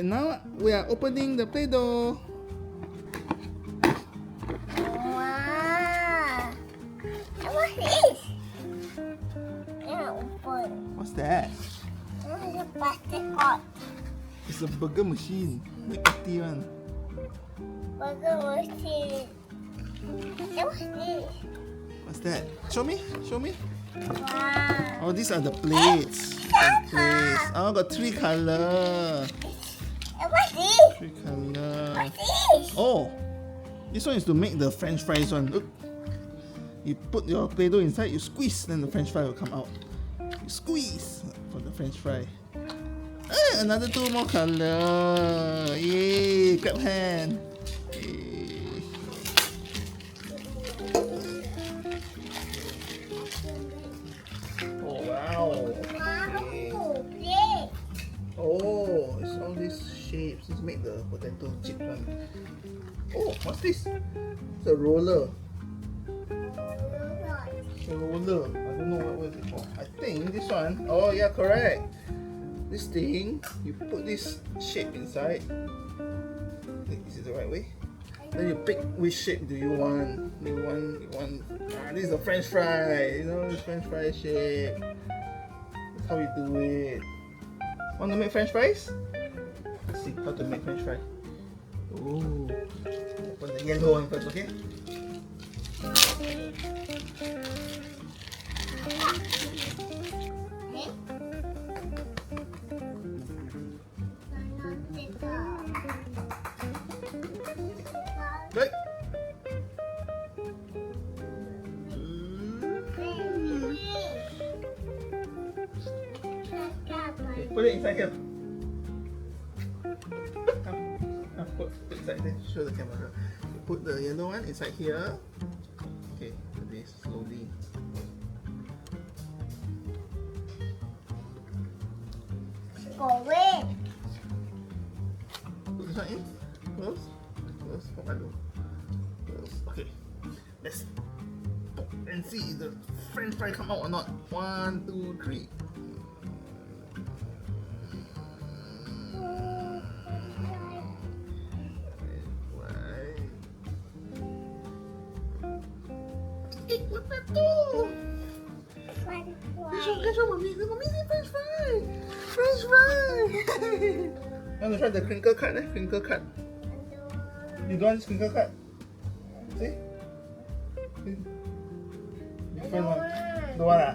And now we are opening the Play-Doh. Wow. And what's this? Yeah, open. What's that? It's a plastic pot. It's a burger machine. The empty one. Burger machine. And what's this? What's that? Show me. Show me. Wow. Oh, these are the plates. The plates. Oh, got 3 color. And what's this? 3 color. What's this? Oh, this one is to make the French fries one. Look. You put your Play-Doh inside, you squeeze, then the French fry will come out. You squeeze for the French fry. Ah, another 2 more color. Yay! Clap hand. Yay. Oh wow. Wow. Big. Oh, it's all these shapes. Let's make the potato chip one. Oh, what's this? It's a roller. A roller. I don't know what is it for. I think this one. Oh yeah, correct. This thing, you put this shape inside. Is it the right way? Then you pick which shape do you want. You want. This is a French fry. You know, this French fry shape. That's how you do it. Want to make French fries? Let's see how to make French fry. Oh, open the yellow one first, okay? Good. Okay, put it inside here. Put inside there. Show the camera. You put the yellow one inside here. Okay, do this slowly. Go in. Put this one in. Close. Close. Close. Okay. Let's pop and see if the French fry come out or not. 1, 2, 3. What's that do? Show mommy. Mommy see French fry. French fry. You want to try the crinkle cut? Crinkle cut. You don't want this crinkle cut? See? Different one. Don't want ah?